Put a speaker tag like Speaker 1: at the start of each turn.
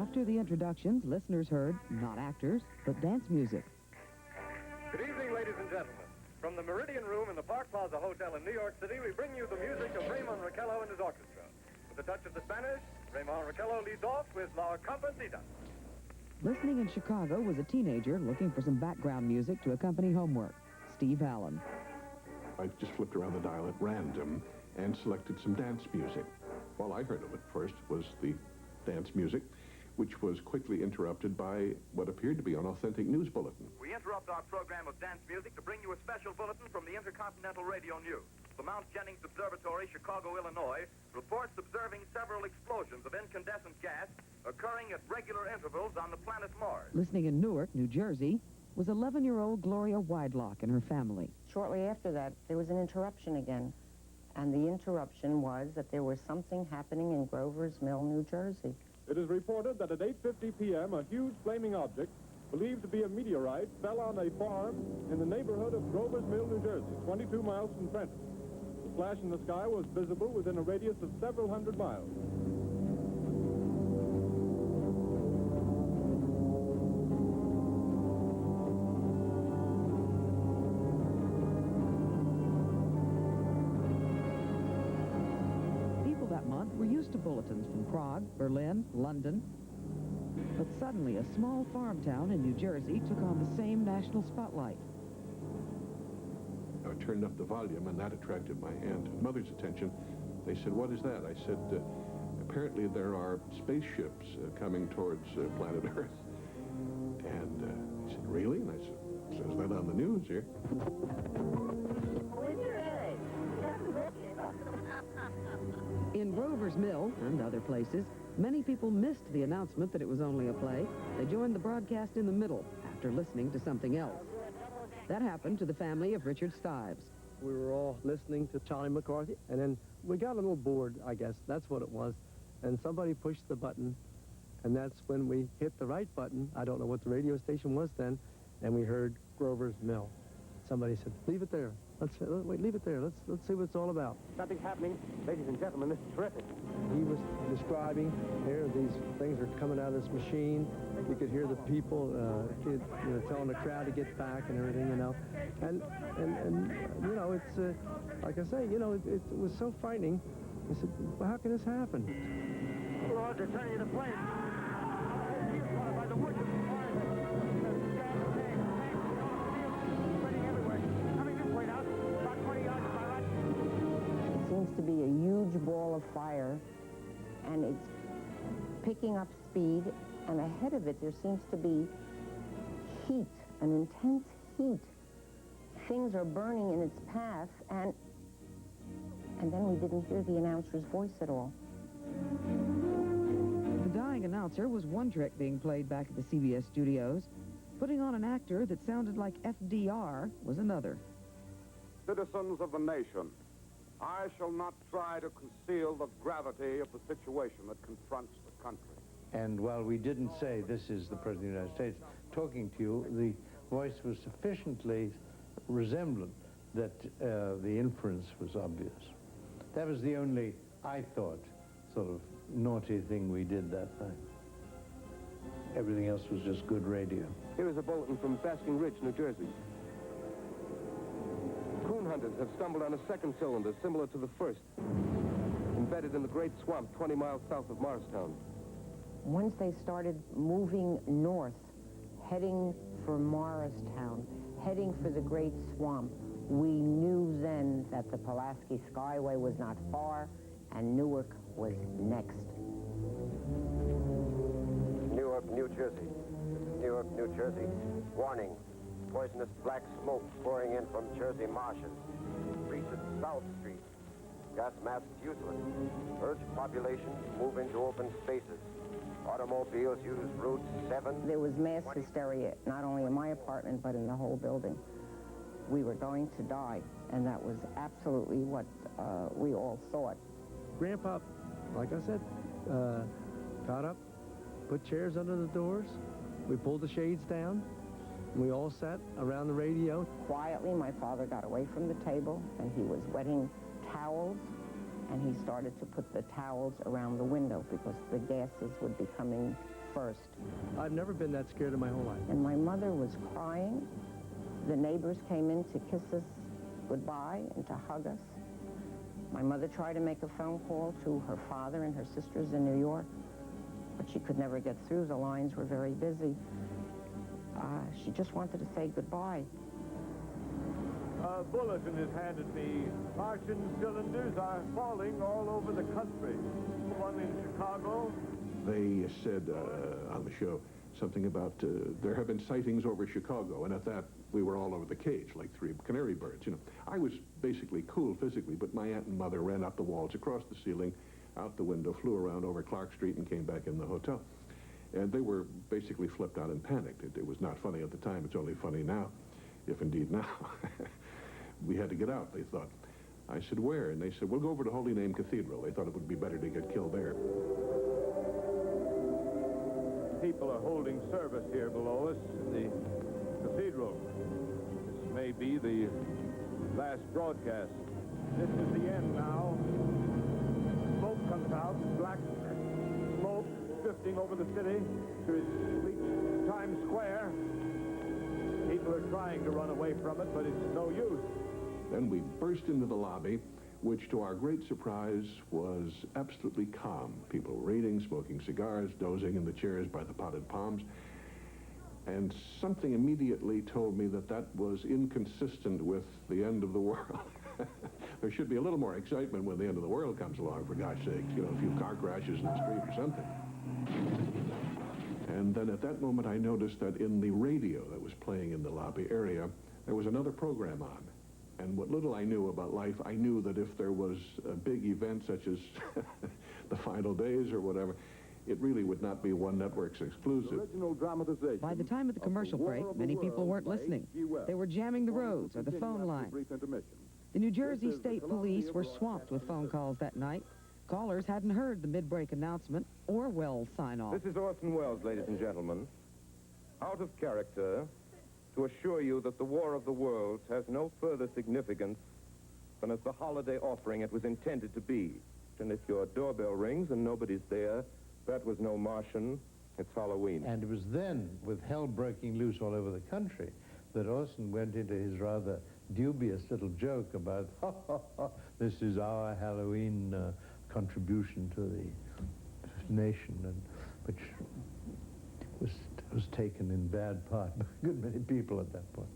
Speaker 1: After the introductions, listeners heard, not actors, but dance music.
Speaker 2: Good evening, ladies and gentlemen. From the Meridian Room in the Park Plaza Hotel in New York City, we bring you the music of Raymond Raquello and his orchestra. With a touch of the Spanish, Raymond Raquello leads off with La Comparsita.
Speaker 1: Listening in Chicago was a teenager looking for some background music to accompany homework, Steve Allen.
Speaker 3: I just flipped around the dial at random and selected some dance music. All I heard of at first was the dance music, which was quickly interrupted by what appeared to be an authentic news bulletin.
Speaker 2: We interrupt our program of dance music to bring you a special bulletin from the Intercontinental Radio News. The Mount Jennings Observatory, Chicago, Illinois, reports observing several explosions of incandescent gas occurring at regular intervals on the planet Mars.
Speaker 1: Listening in Newark, New Jersey, was 11-year-old Gloria Widelock and her family.
Speaker 4: Shortly after that, there was an interruption again. And the interruption was that there was something happening in Grover's Mill, New Jersey.
Speaker 5: It is reported that at 8:50 p.m., a huge flaming object, believed to be a meteorite, fell on a farm in the neighborhood of Grover's Mill, New Jersey, 22 miles from Trenton. The flash in the sky was visible within a radius of several hundred miles.
Speaker 1: Were used to bulletins from Prague, Berlin, London. But suddenly, a small farm town in New Jersey took on the same national spotlight.
Speaker 3: I turned up the volume, and that attracted my aunt and mother's attention. They said, "What is that?" I said, "Apparently there are spaceships coming towards planet Earth." And they said, "Really?" And I said, "Says that on the news here."
Speaker 1: In Grover's Mill and other places, many people missed the announcement that it was only a play. They joined the broadcast in the middle after listening to something else. That happened to the family of Richard Stives.
Speaker 6: We were all listening to Charlie McCarthy, and then we got a little bored, I guess. That's what it was. And somebody pushed the button, and that's when we hit the right button. I don't know what the radio station was then, and we heard Grover's Mill. Somebody said, "Leave it there. Wait, leave it there. Let's see what it's all about."
Speaker 5: Something's happening. Ladies and gentlemen, this is terrific.
Speaker 6: He was describing, here, these things are coming out of this machine. You could hear the people telling the crowd to get back and everything, you know. And you know, it's, like I say, you know, it was so frightening. He said, "Well, how can this happen?"
Speaker 5: Lord, they're turning the plane. By the wood.
Speaker 4: Seems to be a huge ball of fire, and it's picking up speed, and ahead of it there seems to be heat, an intense heat. Things are burning in its path, and then we didn't hear the announcer's voice at all.
Speaker 1: The dying announcer was one trick being played back at the CBS studios. Putting on an actor that sounded like FDR was another.
Speaker 7: Citizens of the nation, I shall not try to conceal the gravity of the situation that confronts the country.
Speaker 8: And while we didn't say, "This is the President of the United States talking to you," the voice was sufficiently resemblant that the inference was obvious. That was the only, I thought, sort of naughty thing we did that night. Everything else was just good radio.
Speaker 5: Here is a bulletin from Basking Ridge, New Jersey. Coon hunters have stumbled on a second cylinder similar to the first, embedded in the Great Swamp 20 miles south of Morristown.
Speaker 4: Once they started moving north, heading for Morristown, heading for the Great Swamp, we knew then that the Pulaski Skyway was not far, and Newark was next.
Speaker 9: Newark, New Jersey. Newark, New Jersey. Warning. Poisonous black smoke pouring in from Jersey marshes. Reaches South Street. Gas masks useless. Urge population move into open spaces. Automobiles use Route 7.
Speaker 4: There was mass hysteria, not only in my apartment, but in the whole building. We were going to die, and that was absolutely what we all thought.
Speaker 6: Grandpa, like I said, got up, put chairs under the doors. We pulled the shades down. We all sat around the radio.
Speaker 4: Quietly, my father got away from the table, and he was wetting towels and he started to put the towels around the window because the gases would be coming first.
Speaker 6: I've never been that scared in my whole life.
Speaker 4: And my mother was crying. The neighbors came in to kiss us goodbye and to hug us. My mother tried to make a phone call to her father and her sisters in New York, but she could never get through. The lines were very busy. She just wanted to say goodbye.
Speaker 5: A bulletin is handed me. Martian cylinders are falling all over the country. One in Chicago.
Speaker 3: They said on the show something about there have been sightings over Chicago, and at that we were all over the cage like three canary birds. You know, I was basically cool physically, but my aunt and mother ran up the walls, across the ceiling, out the window, flew around over Clark Street, and came back in the hotel. And they were basically flipped out and panicked. It was not funny at the time. It's only funny now, if indeed now. We had to get out, they thought. I said, where? And they said, we'll go over to Holy Name Cathedral. They thought it would be better to get killed there.
Speaker 5: People are holding service here below us in the cathedral. This may be the last broadcast. This is the end now. Smoke comes out, black smoke drifting over the city to reach Times Square. People are trying to run away from it, but it's no use.
Speaker 3: Then we burst into the lobby, which to our great surprise was absolutely calm. People reading, smoking cigars, dozing in the chairs by the potted palms. And something immediately told me that that was inconsistent with the end of the world. There should be a little more excitement when the end of the world comes along, for gosh sakes. You know, a few car crashes in the street or something. And then at that moment I noticed that in the radio that was playing in the lobby area, there was another program on. And what little I knew about life, I knew that if there was a big event such as the final days or whatever, it really would not be One Network's exclusive.
Speaker 5: Original dramatization.
Speaker 1: By the time of the commercial break, many people weren't listening. They were jamming the roads or the phone lines. The New Jersey State Police were swamped with phone calls that night. Callers hadn't heard the mid-break announcement or Wells sign-off.
Speaker 10: This is Orson Welles, ladies and gentlemen. Out of character, to assure you that the War of the Worlds has no further significance than as the holiday offering it was intended to be. And if your doorbell rings and nobody's there, that was no Martian, it's Halloween.
Speaker 8: And it was then, with hell breaking loose all over the country, that Orson went into his rather dubious little joke about, this is our Halloween contribution to the nation, and which was taken in bad part by a good many people at that point.